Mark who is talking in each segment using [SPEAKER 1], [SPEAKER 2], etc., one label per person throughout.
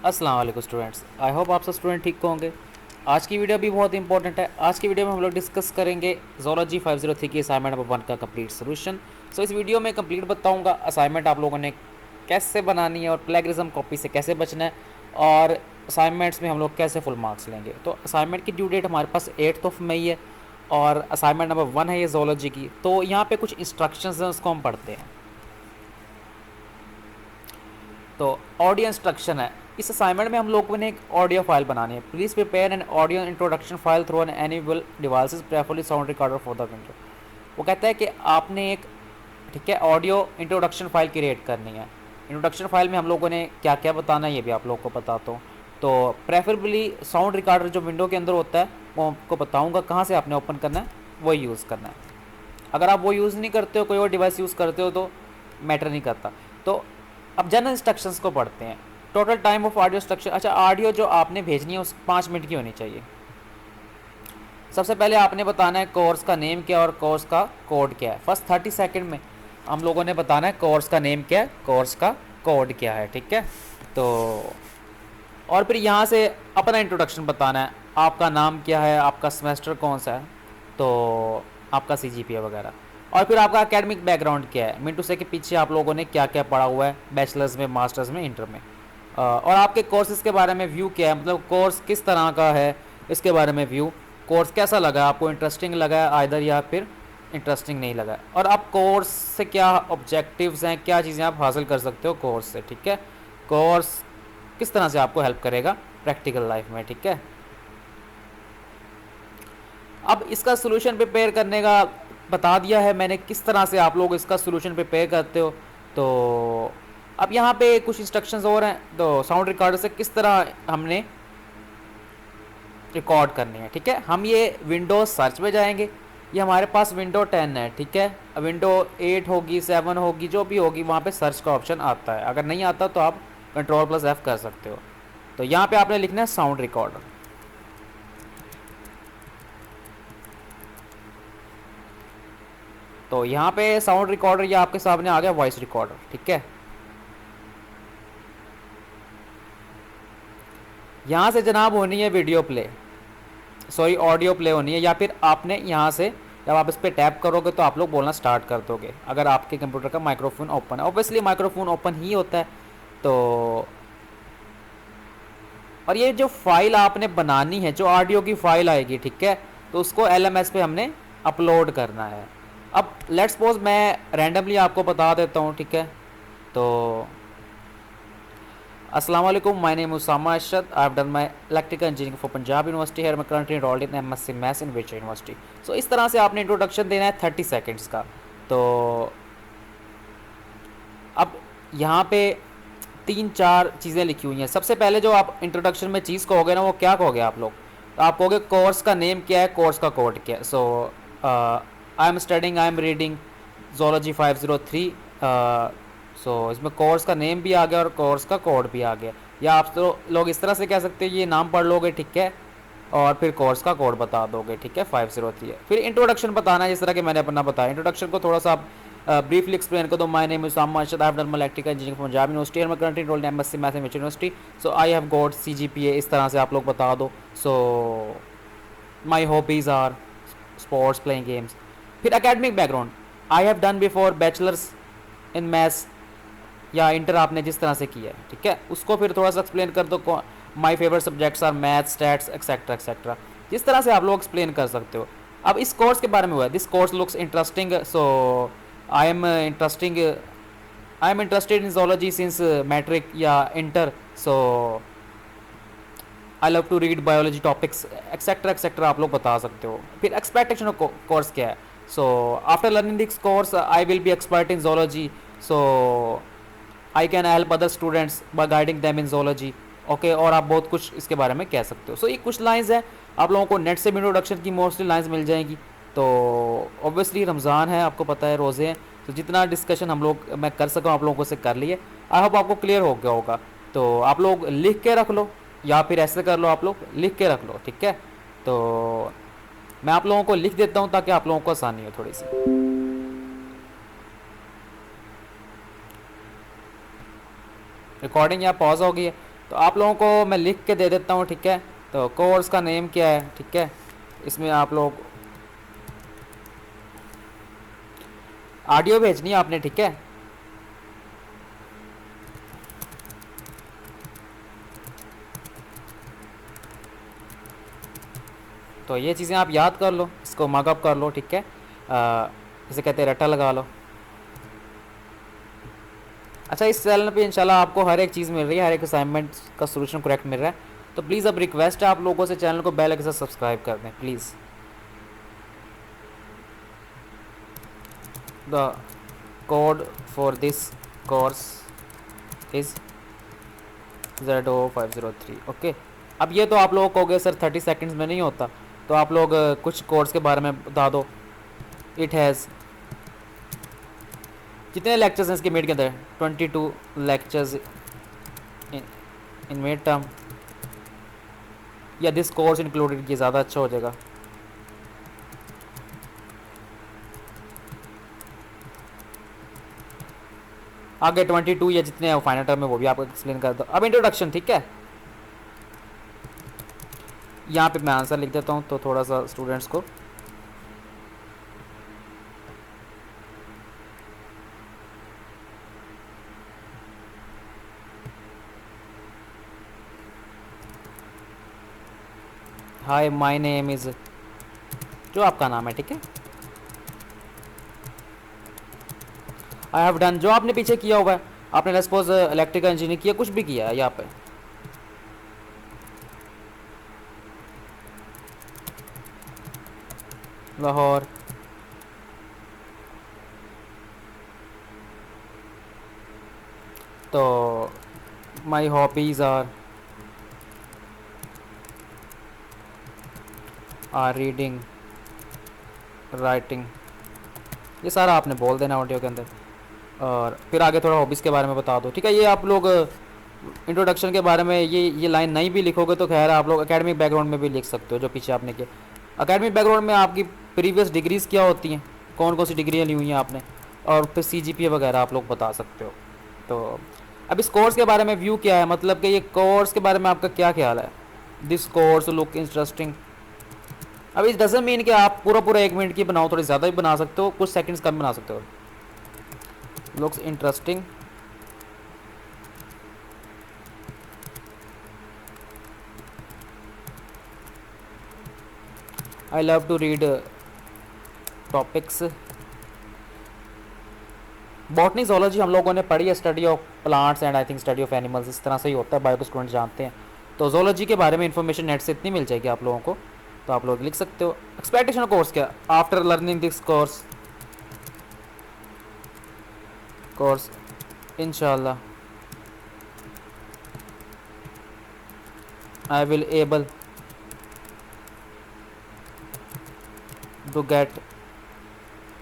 [SPEAKER 1] अस्सलाम वालेकुम students. I hope आप सब स्टूडेंट ठीक होंगे। आज की वीडियो भी बहुत इंपॉर्टेंट है। आज की वीडियो में हम लोग डिस्कस करेंगे ज़ूलॉजी 503 की असाइनमेंट नंबर 1 का कंप्लीट सोल्यूशन। इस वीडियो में कंप्लीट बताऊंगा असाइनमेंट आप लोगों ने कैसे बनानी है और प्लेगरिज्म कॉपी से कैसे बचना है, और असाइनमेंट्स में हम लोग कैसे फुल मार्क्स लेंगे। तो असाइनमेंट की ड्यू डेट हमारे पास 8 मई है और असाइनमेंट नंबर 1 है ये ज़ूलॉजी की। तो यहाँ पे कुछ इंस्ट्रक्शंस हैं, उसको हम पढ़ते हैं। तो ऑडियो इंस्ट्रक्शन है। इस असाइनमेंट में हम लोगों ने एक ऑडियो फाइल बनानी है। Please prepare an audio introduction file through an enable devices preferably sound recorder for the window. वो कहता है कि आपने एक ठीक है ऑडियो इंट्रोडक्शन फाइल क्रिएट करनी है। इंट्रोडक्शन फाइल में हम लोगों ने क्या क्या बताना है ये भी आप लोगों को बताता हूँ। तो प्रेफरेबली साउंड रिकॉर्डर जो विंडो के अंदर होता है वो आपको बताऊँगा कहाँ से आपने ओपन करना है, वही यूज़ करना है। अगर आप वो यूज़ नहीं करते हो, कोई और डिवाइस यूज़ करते हो तो मैटर नहीं करता। तो अब जनरल इंस्ट्रक्शंस को पढ़ते हैं। Total time of audio instruction, अच्छा ऑडियो जो आपने भेजनी है उस 5 मिनट की होनी चाहिए। सबसे पहले आपने बताना है कोर्स का नेम क्या और कोर्स का कोड क्या है। फर्स्ट 30 सेकंड में हम लोगों ने बताना है कोर्स का नेम क्या है, कोर्स का कोड क्या है, ठीक है। तो और फिर यहाँ से अपना इंट्रोडक्शन बताना है, आपका नाम क्या है, आपका सेमेस्टर कौन सा है, तो आपका CGPA वगैरह, और फिर आपका एकेडमिक बैकग्राउंड क्या है, मीन टू से के पीछे आप लोगों ने क्या क्या पढ़ा हुआ है, बैचलर्स में, मास्टर्स में, इंटर में, और आपके कोर्सेज़ के बारे में व्यू क्या है, मतलब कोर्स किस तरह का है इसके बारे में व्यू, कोर्स कैसा लगा आपको, इंटरेस्टिंग लगा है आइदर या फिर इंटरेस्टिंग नहीं लगा, और आप कोर्स से क्या ऑब्जेक्टिव्स हैं, क्या चीज़ें आप हासिल कर सकते हो कोर्स से, ठीक है। कोर्स किस तरह से आपको हेल्प करेगा प्रैक्टिकल लाइफ में, ठीक है। अब इसका सोल्यूशन प्रिपेयर करने का बता दिया है मैंने, किस तरह से आप लोग इसका सोल्यूशन प्रिपेयर करते हो। तो अब यहाँ पे कुछ इंस्ट्रक्शंस और हैं। तो साउंड रिकॉर्डर से किस तरह हमने रिकॉर्ड करनी है, ठीक है। हम ये विंडोज सर्च में जाएंगे, ये हमारे पास विंडो 10 है, ठीक है। विंडो 8 होगी, 7 होगी, जो भी होगी वहाँ पे सर्च का ऑप्शन आता है। अगर नहीं आता तो आप Ctrl+F कर सकते हो। तो यहाँ पे आपने लिखना है साउंड रिकॉर्डर। तो यहाँ पे साउंड रिकॉर्डर ये आपके सामने आ गया, वॉइस रिकॉर्डर, ठीक है। यहाँ से जनाब होनी है video play, sorry audio play होनी है, या फिर आपने यहाँ से जब आप इस पर टैप करोगे तो आप लोग बोलना स्टार्ट कर दोगे अगर आपके कंप्यूटर का माइक्रोफोन ओपन है। ऑब्वियसली माइक्रोफोन ओपन ही होता है। तो और ये जो फाइल आपने बनानी है, जो ऑडियो की फाइल आएगी, ठीक है, तो उसको LMS पे हमने अपलोड करना है। अब लेट्स सपोज मैं रैंडमली आपको बता देता हूँ, ठीक है। तो अस्सलाम वालेकुम, my name Usama Arshad, I have done my electrical engineering for Punjab university, here मैं currently enrolled in MSc maths in which university. So इस तरह से आपने इंट्रोडक्शन देना है 30 सेकेंड्स का। तो अब यहाँ पे 3-4 चीज़ें लिखी हुई हैं। सबसे पहले जो आप इंट्रोडक्शन में चीज़ कहोगे ना, वो क्या कहोगे आप लोग, तो आप कहोगे कोर्स का नेम क्या है, कोर्स का कोड क्या है। So I am studying, I am reading zoology 503। So इसमें कोर्स का नेम भी आ गया और कोर्स का कोड भी आ गया। या आप तो लोग इस तरह से कह सकते हैं, ये नाम पढ़ लोगे, ठीक है, और फिर कोर्स का कोड बता दोगे, ठीक है, 503 है। फिर इंट्रोडक्शन बताना है, जिस तरह कि मैंने अपना बताया। इंट्रोडक्शन को थोड़ा सा आप ब्रीफली एक्सप्लेन कर दो। My name is Usama Arshad, I have done my electrical engineering from Punjab university, and मैं currently enrolled in MSc maths in which university, so I have got CGPA। इस तरह से आप लोग बता दो। So my hobbies are sports, playing games. फिर academic background, I have done before bachelors in maths या इंटर, आपने जिस तरह से किया है, ठीक है, उसको फिर थोड़ा सा एक्सप्लेन कर दो। My favourite subjects are maths, stats, etcetera etcetera, जिस तरह से आप लोग एक्सप्लेन कर सकते हो। अब इस कोर्स के बारे में हुआ है, this course looks interesting, so I am interested in zoology since matric या inter, so I love to read biology topics, etcetera etcetera आप लोग बता सकते हो। फिर एक्सपेक्टेशन ऑफ कोर्स क्या है, so after learning this course I will be expert in zoology, so I can help other students by guiding them in zoology, okay. और आप बहुत कुछ इसके बारे में कह सकते हो। सो ये कुछ लाइंस हैं, आप लोगों को नेट से भी इंट्रोडक्शन की मोस्टली लाइंस मिल जाएंगी। तो ऑब्वियसली रमज़ान है, आपको पता है, रोज़े हैं, तो जितना डिस्कशन हम लोग मैं कर सकूँ आप लोगों से कर लिए। आई होप आपको क्लियर हो गया होगा। तो आप लोग लिख के रख लो, या फिर ऐसे कर लो, आप लोग लिख के रख लो, ठीक है। तो मैं आप लोगों को लिख देता हूँ ताकि आप लोगों को आसानी हो थोड़ी सी। रिकॉर्डिंग यहाँ पॉज हो गई है। तो आप लोगों को मैं लिख के दे देता हूँ, ठीक है। तो कोर्स का नेम क्या है, ठीक है, इसमें आप लोग ऑडियो भेजनी है आपने, ठीक है। तो ये चीज़ें आप याद कर लो, इसको मार्कअप कर लो, ठीक है। इसे कहते हैं रट्टा लगा लो। अच्छा, इस चैनल पे इंशाल्लाह आपको हर एक चीज़ मिल रही है, हर एक असाइनमेंट का सोल्यूशन करेक्ट मिल रहा है। तो प्लीज़ अब रिक्वेस्ट है आप लोगों से, चैनल को बेल के साथ सब्सक्राइब कर दें please. The code for this course is ZO503। Okay, अब ये तो आप लोगों को हो गए सर 30 सेकंड्स में नहीं होता, तो आप लोग कुछ कोर्स के बारे में बता दो। इट हैज़ कितने लेक्चर्स हैं इसके मिड के अंदर? 22 लेक्चर्स इन मिड टर्म, या दिस कोर्स इंक्लूडेड, ये ज़्यादा अच्छा हो जाएगा। आगे 22 या जितने हैं फाइनल टर्म में वो भी आपको एक्सप्लेन कर दो। अब इंट्रोडक्शन, ठीक है, यहाँ पे मैं आंसर लिख देता हूँ तो थोड़ा सा स्टूडेंट्स को हाय माय नेम इज़, जो आपका नाम है, ठीक है। आई हैव डन, जो आपने पीछे किया हुआ है, आपने सपोज इलेक्ट्रिकल इंजीनियरिंग किया, कुछ भी किया है यहाँ पे। लाहौर, तो my hobbies are reading, writing, ये सारा आपने बोल देना ऑडियो के अंदर। और फिर आगे थोड़ा हॉबीज़ के बारे में बता दो, ठीक है। ये आप लोग इंट्रोडक्शन के बारे में ये लाइन नहीं भी लिखोगे तो खैर आप लोग एकेडमिक बैकग्राउंड में भी लिख सकते हो, जो पीछे आपने किया। एकेडमिक बैकग्राउंड में आपकी प्रीवियस डिग्रीज़ क्या होती हैं, कौन कौन सी डिग्रियाँ ली हुई हैं आपने, और फिर CGPA वगैरह आप लोग बता सकते हो। तो अब इस कोर्स के बारे में व्यू क्या है, मतलब कि ये कोर्स के बारे में आपका क्या ख्याल है? This course look interesting. अब इस डजंट मीन कि आप पूरा पूरा 1 मिनट की बनाओ, थोड़ी ज़्यादा भी बना सकते हो, कुछ सेकंड्स कम बना सकते हो। Looks interesting, I love to read topics. Botany zoology हम लोगों ने पढ़ी है, study of plants and I think study of animals, इस तरह से ही होता है, बायो के स्टूडेंट जानते हैं। तो जोलॉजी के बारे में इन्फॉर्मेशन नेट से इतनी मिल जाएगी आप लोगों को, तो आप लोग लिख सकते हो। एक्सपेक्टेशन कोर्स क्या, आफ्टर लर्निंग दिस कोर्स इंशाल्लाह I will able to get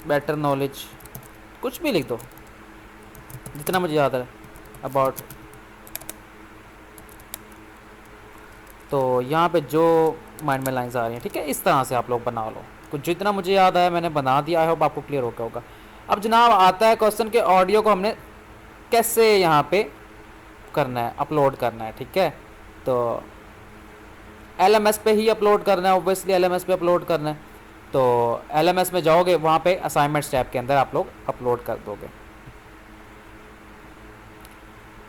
[SPEAKER 1] better knowledge, कुछ भी लिख दो जितना मुझे याद है अबाउट। तो यहाँ पे जो माइंड में लाइंस आ रही हैं, ठीक है, इस तरह से आप लोग बना लो। कुछ जितना मुझे याद आया मैंने बना दिया, आई होप आपको क्लियर हो गया होगा। अब जनाब आता है क्वेश्चन के ऑडियो को हमने कैसे यहाँ पे करना है, अपलोड करना है, ठीक है। तो LMS पे ही अपलोड करना है, ऑब्वियसली LMS पे अपलोड करना है। तो LMS में जाओगे, वहाँ पे असाइनमेंट्स टैब के अंदर आप लोग अपलोड कर दोगे।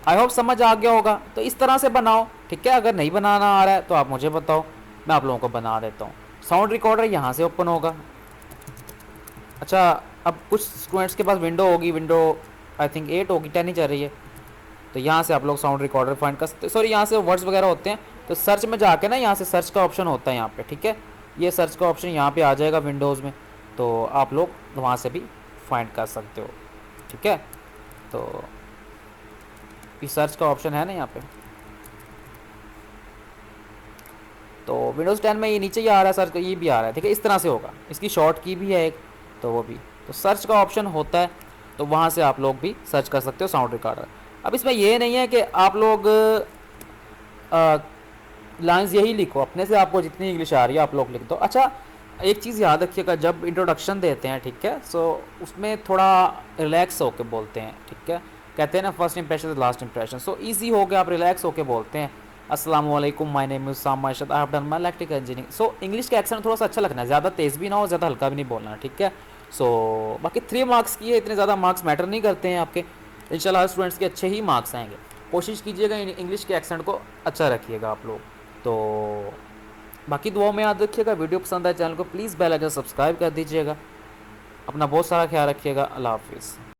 [SPEAKER 1] आई होप समझ आ गया होगा। तो इस तरह से बनाओ, ठीक है। अगर नहीं बनाना आ रहा है तो आप मुझे बताओ, मैं आप लोगों को बना देता हूँ। साउंड रिकॉर्डर यहाँ से ओपन होगा। अच्छा, अब कुछ स्टूडेंट्स के पास विंडो होगी, विंडो आई थिंक 8 होगी, 10 ही चल रही है। तो यहाँ से आप लोग साउंड रिकॉर्डर फाइंड कर सकते, सॉरी यहाँ से वर्ड्स वगैरह होते हैं। तो सर्च में जाके ना, यहाँ से सर्च का ऑप्शन होता है यहाँ पे, ठीक है। ये सर्च का ऑप्शन यहाँ पे आ जाएगा विंडोज़ में, तो आप लोग वहाँ से भी फाइंड कर सकते हो, ठीक है। तो सर्च का ऑप्शन है ना यहाँ पे, तो विंडोज़ 10 में ये नीचे ही आ रहा है सर्च, ये भी आ रहा है, ठीक है। इस तरह से होगा, इसकी शॉर्ट की भी है एक, तो वो भी, तो सर्च का ऑप्शन होता है, तो वहाँ से आप लोग भी सर्च कर सकते हो साउंड रिकॉर्डर। अब इसमें ये नहीं है कि आप लोग लाइंस यही लिखो अपने से, आपको जितनी इंग्लिश आ रही है आप लोग लिख दो। अच्छा, एक चीज़ याद रखिएगा, जब इंट्रोडक्शन देते हैं, ठीक है, सो उसमें थोड़ा रिलैक्स होकर बोलते हैं, ठीक है। कहते हैं ना first impression is last impression. So easy हो गया, आप रिलैक्स होकर बोलते हैं अस्सलाम वालेकुम, my name is Sama Arshad, I have done my electrical engineering. So English का एक्सेंट थोड़ा सा अच्छा लगना है, ज़्यादा तेज़ भी ना हो, ज़्यादा हल्का भी नहीं बोलना, ठीक है। सो बाकी 3 मार्क्स की है, इतने ज़्यादा मार्क्स मैटर नहीं करते हैं आपके, इंशाल्लाह स्टूडेंट्स के अच्छे ही मार्क्स आएंगे। कोशिश कीजिएगा इंग्लिश के एक्सेंट को अच्छा रखिएगा आप लोग। तो बाकी दुआओं में याद रखिएगा, वीडियो पसंद आए चैनल को प्लीज़ बेल आइकन सब्सक्राइब कर दीजिएगा। अपना बहुत सारा ख्याल रखिएगा, अल्लाह हाफिज़।